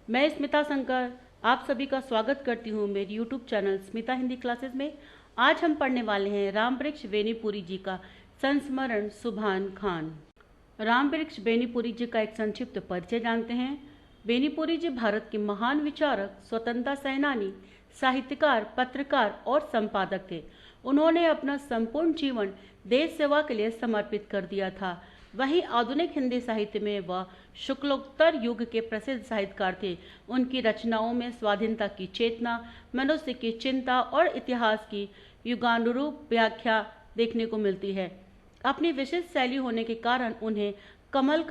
मैं स्मिता शंकर आप सभी का स्वागत करती हूँ मेरी YouTube channel Smita Hindi classes में। आज हम पढ़ने वाले हैं राम वृक्ष बेनीपुरी जी का संस्मरण सुभान खान। राम वृक्ष बेनीपुरी जी का एक संक्षिप्त परिचय जानते हैं। बेनीपुरी जी भारत के महान विचारक, स्वतंत्रता सेनानी, साहित्यकार, पत्रकार और संपादक थे। उन्होंने अपना संपूर्ण जीवन देश सेवा के लिए समर्पित कर दिया था। वहीं आधुनिक हिंदी साहित्य में वह शुक्लोत्तर युग के प्रसिद्ध साहित्यकार थे। उनकी रचनाओं में स्वाधीनता की चेतना, मनुष्य की चिंता और इतिहास की युगानुरूप व्याख्या देखने को मिलती है। अपनी विशिष्ट शैली होने के कारण उन्हें कलम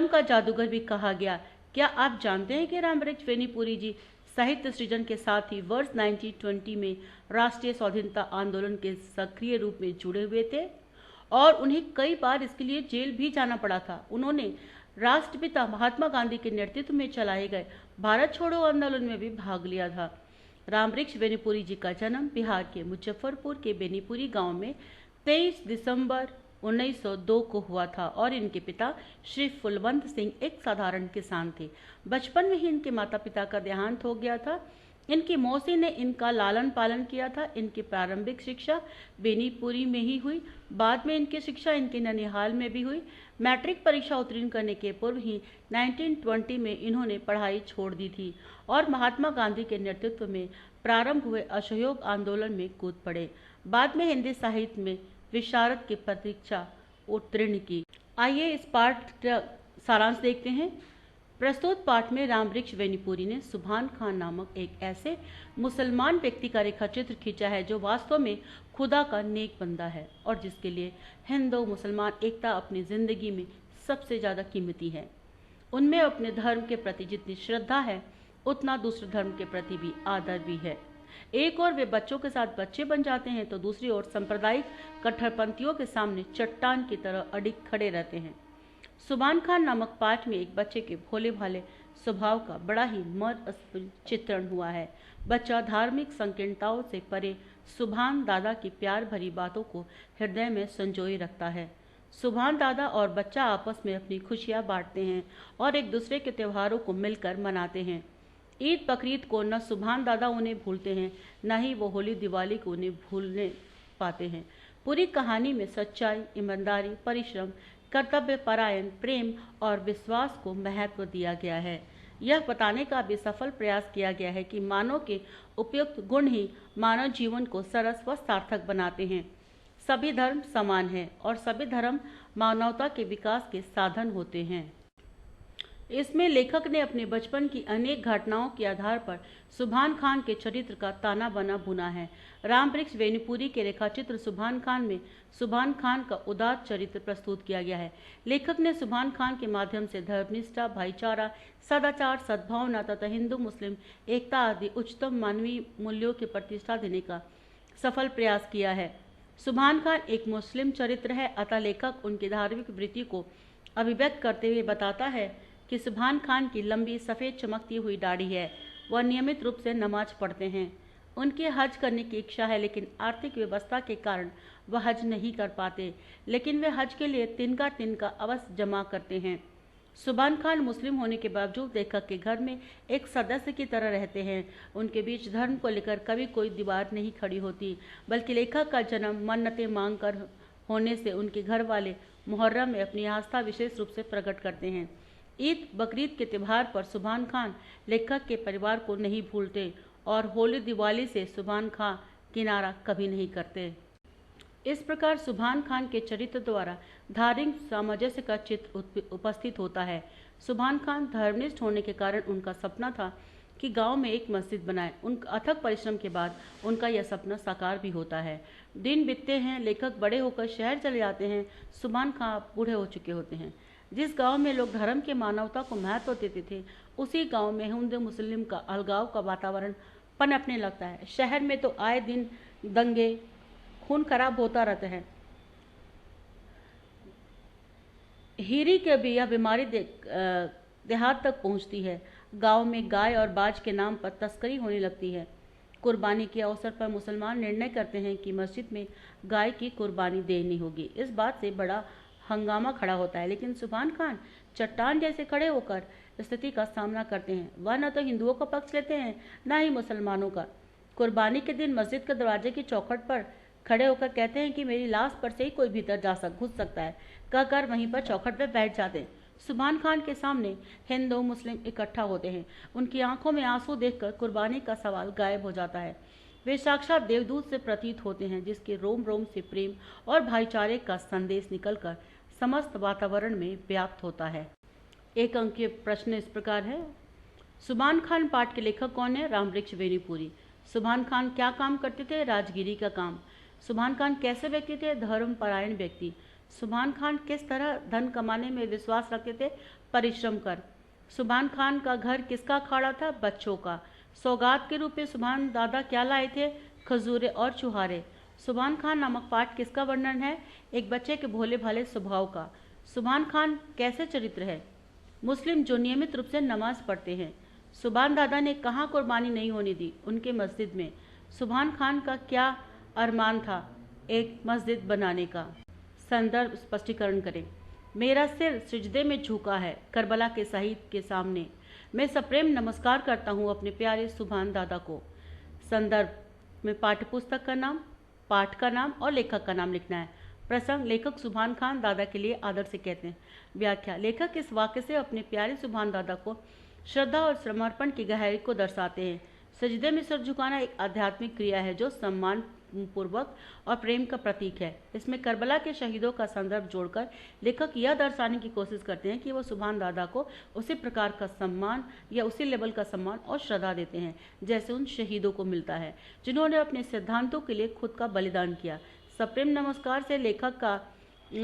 का जादूगर भी कहा गया। क्या आप जानते हैं कि राम वृक्ष बेनीपुरी जी साहित्य सृजन के साथ ही वर्ष 1920 में राष्ट्रीय स्वाधीनता आंदोलन के सक्रिय रूप में जुड़े हुए थे और उन्हें कई बार इसके लिए जेल भी जाना पड़ा था। उन्होंने राष्ट्रपिता महात्मा गांधी के नेतृत्व में चलाए गए भारत छोड़ो आंदोलन में भी भाग लिया था। राम वृक्ष बेनीपुरी जी का जन्म बिहार के मुजफ्फरपुर के बेनीपुरी गांव में 23 दिसंबर 1902 को हुआ था और इनके पिता श्री फुलवंत सिंह एक साधारण किसान थे। बचपन में ही इनके माता पिता का देहांत हो गया था। इनकी मौसी ने इनका लालन पालन किया था। इनकी प्रारंभिक शिक्षा बेनीपुरी में ही हुई। बाद में इनकी शिक्षा इनके ननिहाल में भी हुई। मैट्रिक परीक्षा उत्तीर्ण करने के पूर्व ही 1920 में इन्होंने पढ़ाई छोड़ दी थी और महात्मा गांधी के नेतृत्व में प्रारंभ हुए असहयोग आंदोलन में कूद पड़े। बाद में हिंदी साहित्य में विशारद की परीक्षा उत्तीर्ण की। आइए इस पाठ का सारांश देखते हैं। प्रस्तुत पाठ में राम वृक्ष बेनीपुरी ने सुभान खान नामक एक ऐसे मुसलमान व्यक्ति का रेखा चित्र खींचा है जो वास्तव में खुदा का नेक बंदा है और जिसके लिए हिंदू मुसलमान एकता अपनी जिंदगी में सबसे ज़्यादा कीमती है। उनमें अपने धर्म के प्रति जितनी श्रद्धा है उतना दूसरे धर्म के प्रति भी आदर भी है। एक और वे बच्चों के साथ बच्चे बन जाते हैं तो दूसरी ओर सांप्रदायिक कट्टरपंथियों के सामने चट्टान की तरह अडिग खड़े रहते हैं। सुभान खान नामक पाठ में एक बच्चे के भोले भाले स्वभाव का बड़ा ही मर्मस्पद चित्रण हुआ है। बच्चा धार्मिक संकीर्णताओं से परे सुभान दादा की प्यार भरी बातों को हृदय में संजोए रखता है। सुभान दादा और बच्चा आपस में अपनी खुशियां बांटते हैं और एक दूसरे के त्योहारों को मिलकर मनाते हैं। ईद बकरीद को न सुभान दादा उन्हें भूलते हैं न ही वो होली दिवाली को उन्हें भूलने पाते हैं। पूरी कहानी में सच्चाई, ईमानदारी, परिश्रम, कर्तव्य परायण, प्रेम और विश्वास को महत्व दिया गया है। यह बताने का भी सफल प्रयास किया गया है कि मानव के उपयुक्त गुण ही मानव जीवन को सरस व सार्थक बनाते हैं। सभी धर्म समान हैं और सभी धर्म मानवता के विकास के साधन होते हैं। इसमें लेखक ने अपने बचपन की अनेक घटनाओं के आधार पर सुभान खान के चरित्र का ताना बना बुना है। राम वृक्ष बेनीपुरी के रेखाचित्र सुभान खान में सुभान खान का उदात्त चरित्र प्रस्तुत किया गया है। लेखक ने सुभान खान के माध्यम से धर्मनिष्ठा, भाईचारा, सदाचार, सद्भावना तथा हिंदू मुस्लिम एकता आदि उच्चतम मानवीय मूल्यों की प्रतिष्ठा देने का सफल प्रयास किया है। सुभान खान एक मुस्लिम चरित्र है, अतः लेखक उनकी धार्मिक वृत्ति को अभिव्यक्त करते हुए बताता है कि सुभान खान की लंबी सफ़ेद चमकती हुई दाढ़ी है। वह नियमित रूप से नमाज पढ़ते हैं। उनकी हज करने की इच्छा है लेकिन आर्थिक व्यवस्था के कारण वह हज नहीं कर पाते, लेकिन वे हज के लिए तिनका अवश्य जमा करते हैं। सुभान खान मुस्लिम होने के बावजूद लेखक के घर में एक सदस्य की तरह रहते हैं। उनके बीच धर्म को लेकर कभी कोई दीवार नहीं खड़ी होती, बल्कि लेखक का जन्म मन्नतें मांग कर होने से उनके घर वाले मुहर्रम में अपनी आस्था विशेष रूप से प्रकट करते हैं। ईद बकरीद के त्यौहार पर सुभान खान लेखक के परिवार को नहीं भूलते और होली दिवाली से सुभान खान किनारा कभी नहीं करते। इस प्रकार सुभान खान के चरित्र द्वारा धार्मिक सामंजस्य का चित्र उपस्थित होता है। सुभान खान धर्मनिष्ठ होने के कारण उनका सपना था कि गांव में एक मस्जिद बनाए। उनका अथक परिश्रम के बाद उनका यह सपना साकार भी होता है। दिन बीतते हैं, लेखक बड़े होकर शहर चले जाते हैं। सुभान खान बूढ़े हो चुके होते हैं। जिस गांव में लोग धर्म के मानवता को महत्व देते थे, उसी गांव में हिंदू मुस्लिम का अलगाव का वातावरण पनपने लगता है। शहर में तो आए दिन दंगे, खून खराब होता रहता है। हीरी के भी यह बीमारी देहात तक पहुंचती है। गांव में गाय और बाज के नाम पर तस्करी होने लगती है। कुर्बानी के अवसर पर मुसलमान निर्णय करते हैं कि मस्जिद में गाय की कुर्बानी देनी होगी। इस बात से बड़ा हंगामा खड़ा होता है, लेकिन सुभान खान चट्टान जैसे खड़े होकर स्थिति का सामना करते हैं। वह न तो हिंदुओं का पक्ष लेते हैं, न ही मुसलमानों का। कुर्बानी के दिन मस्जिद के दरवाजे की चौखट पर खड़े होकर कहते हैं कि मेरी लाश पर से ही कोई भीतर घुस सकता है, कहकर वहीं पर चौखट पर बैठ जाते हैं। सुभान खान के सामने हिंदू मुस्लिम इकट्ठा होते हैं। उनकी आंखों में आंसू देखकर कुर्बानी का सवाल गायब हो जाता है। वे साक्षात देवदूत से प्रतीत होते हैं, जिसके रोम रोम से प्रेम और भाईचारे का संदेश निकलकर समस्त वातावरण में व्याप्त होता है। एक अंकीय प्रश्न इस प्रकार है, सुभान खान पाठ के लेखक कौन है? रामवृक्ष वेणुपुरी। सुभान खान क्या काम करते थे? राजगिरी का काम। सुभान खान कैसे व्यक्ति थे? धर्मपरायण व्यक्ति। सुभान खान किस तरह धन कमाने में विश्वास रखते थे? परिश्रम कर। सुभान खान का घर किसका अखाड़ा था? बच्चों का। सौगात के रूप में सुभान दादा क्या लाए थे? खजूरे और चुहारे। सुभान खान नामक पाठ किसका वर्णन है? एक बच्चे के भोले भाले स्वभाव का। सुभान खान कैसे चरित्र है? मुस्लिम जो नियमित रूप से नमाज पढ़ते हैं। सुभान दादा ने कहाँ कुर्बानी नहीं होने दी? उनके मस्जिद में। सुभान खान का क्या अरमान था? एक मस्जिद बनाने का। संदर्भ स्पष्टीकरण करें। मेरा सिर सिजदे में झुका है करबला के शहीद के सामने। मैं सप्रेम नमस्कार करता हूँ अपने प्यारे सुभान दादा को। संदर्भ में पाठ्यपुस्तक का नाम, पाठ का नाम और लेखक का नाम लिखना है। प्रसंग, लेखक सुभान खान दादा के लिए आदर से कहते हैं। व्याख्या, लेखक इस वाक्य से अपने प्यारे सुभान दादा को श्रद्धा और समर्पण की गहराई को दर्शाते हैं। सजदे में सिर झुकाना एक आध्यात्मिक क्रिया है जो सम्मान पूर्वक और प्रेम का प्रतीक है। इसमें करबला के शहीदों का संदर्भ जोड़कर लेखक यह दर्शाने की कोशिश करते हैं कि वो सुभान दादा को उसी प्रकार का सम्मान या उसी लेवल का सम्मान और श्रद्धा देते हैं जैसे उन शहीदों को मिलता है जिन्होंने अपने सिद्धांतों के लिए खुद का बलिदान किया। सप्रेम नमस्कार से लेखक का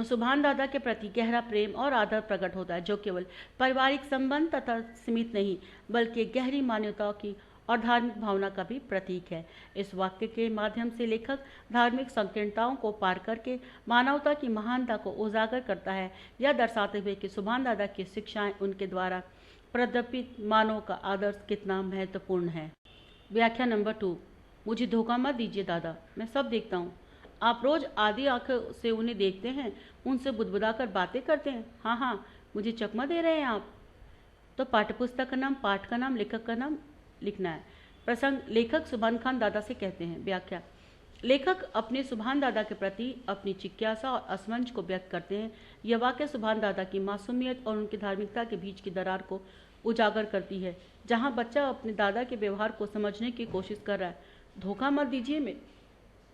सुभान दादा के प्रति गहरा प्रेम और आदर प्रकट होता है, जो केवल पारिवारिक संबंध तथा सीमित नहीं बल्कि गहरी मान्यताओं की और धार्मिक भावना का भी प्रतीक है। इस वाक्य के माध्यम से लेखक धार्मिक संकीर्णताओं को पार करके मानवता की महानता को उजागर करता है, यह दर्शाते हुए कि सुभान दादा की शिक्षाएं उनके द्वारा प्रदर्शित मानव का आदर्श कितना महत्वपूर्ण है। व्याख्या नंबर 2। मुझे धोखा मत दीजिए दादा, मैं सब देखता हूँ। आप रोज आधी आंखों से उन्हें देखते हैं, उनसे बुदबुदा कर बातें करते हैं। हाँ हाँ, मुझे चकमा दे रहे हैं आप। तो पाठ्यपुस्तक का नाम, पाठ का नाम, लेखक का नाम लिखना है। प्रसंग, लेखक सुभान खान दादा से कहते हैं। व्याख्या, लेखक अपने सुभान दादा के प्रति अपनी जिज्ञासा और असमंज को व्यक्त करते हैं। यह वाक्य सुभान दादा की मासूमियत और उनकी धार्मिकता के बीच की दरार को उजागर करती है, जहां बच्चा अपने दादा के व्यवहार को समझने की कोशिश कर रहा है। धोखा मत दीजिए में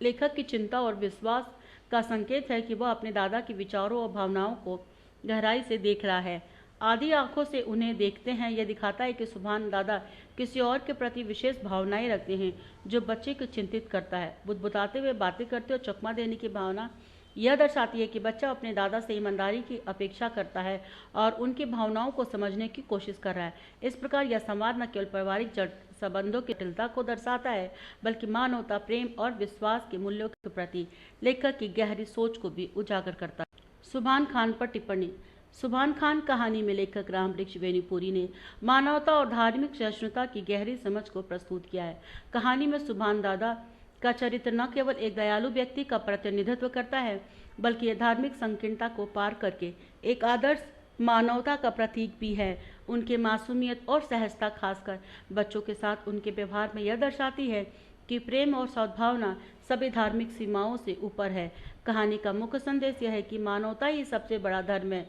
लेखक की चिंता और विश्वास का संकेत है कि वह अपने दादा के विचारों और भावनाओं को गहराई से देख रहा है। आधी आंखों से उन्हें देखते हैं, यह दिखाता है कि सुभान दादा किसी और के प्रति विशेष भावनाएं रखते हैं जो बच्चे को चिंतित करता है। बुदबुदाते हुए बातें करते और चकमा देने की भावना यह दर्शाती है कि बच्चा अपने दादा से ईमानदारी की अपेक्षा करता है और उनकी भावनाओं को समझने की कोशिश कर रहा है। इस प्रकार यह संवाद न केवल पारिवारिक संबंधों की जटिलता को दर्शाता है बल्कि मानवता, प्रेम और विश्वास के मूल्यों के प्रति लेखक की गहरी सोच को भी उजागर करता है। सुभान खान पर टिप्पणी। सुभान खान कहानी में लेखक रामवृक्ष वेणुपुरी ने मानवता और धार्मिक सहिष्णुता की गहरी समझ को प्रस्तुत किया है। कहानी में सुभान दादा का चरित्र न केवल एक दयालु व्यक्ति का प्रतिनिधित्व करता है बल्कि यह धार्मिक संकीर्णता को पार करके एक आदर्श मानवता का प्रतीक भी है। उनके मासूमियत और सहजता, खासकर बच्चों के साथ उनके व्यवहार में यह दर्शाती है कि प्रेम और सद्भावना सभी धार्मिक सीमाओं से ऊपर है। कहानी का मुख्य संदेश यह है कि मानवता ही सबसे बड़ा धर्म है।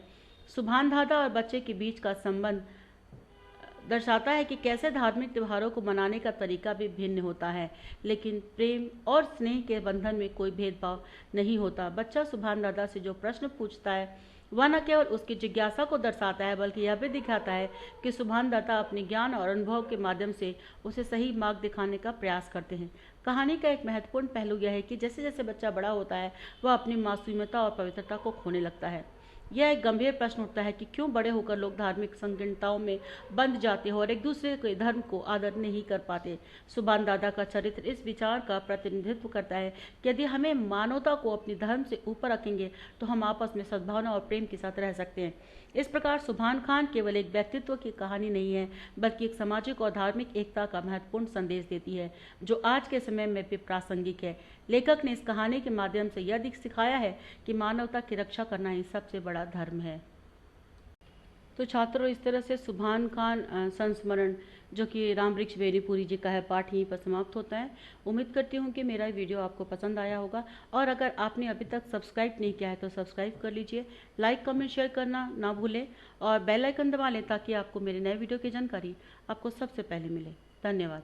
सुभान दादा और बच्चे के बीच का संबंध दर्शाता है कि कैसे धार्मिक त्योहारों को मनाने का तरीका भी भिन्न होता है, लेकिन प्रेम और स्नेह के बंधन में कोई भेदभाव नहीं होता। बच्चा सुभान दादा से जो प्रश्न पूछता है वह न केवल उसकी जिज्ञासा को दर्शाता है बल्कि यह भी दिखाता है कि सुभान दादा अपने ज्ञान और अनुभव के माध्यम से उसे सही मार्ग दिखाने का प्रयास करते हैं। कहानी का एक महत्वपूर्ण पहलू यह है कि जैसे जैसे बच्चा बड़ा होता है वह अपनी मासूमियता और पवित्रता को खोने लगता है। यह एक गंभीर प्रश्न उठता है कि क्यों बड़े होकर लोग धार्मिक संकीर्णताओं में बंध जाते हैं और एक दूसरे के धर्म को आदर नहीं कर पाते। सुभान दादा का चरित्र इस विचार का प्रतिनिधित्व करता है कि यदि हमें मानवता को अपने धर्म से ऊपर रखेंगे तो हम आपस में सद्भावना और प्रेम के साथ रह सकते हैं। इस प्रकार सुभान खान केवल एक व्यक्तित्व की कहानी नहीं है बल्कि एक सामाजिक और धार्मिक एकता का महत्वपूर्ण संदेश देती है जो आज के समय में भी प्रासंगिक है। लेखक ने इस कहानी के माध्यम से यह सिखाया है कि मानवता की रक्षा करना ही सबसे बड़ा धर्म है। तो छात्रों, इस तरह से सुभान खान संस्मरण जो कि रामवृक्ष वेनीपुरी जी का है, पाठ यहीं पर समाप्त होता है। उम्मीद करती हूँ कि मेरा वीडियो आपको पसंद आया होगा, और अगर आपने अभी तक सब्सक्राइब नहीं किया है तो सब्सक्राइब कर लीजिए। लाइक कमेंट शेयर करना ना भूलें, और बेल आइकन दबा लें ताकि आपको मेरे नए वीडियो की जानकारी आपको सबसे पहले मिले। धन्यवाद।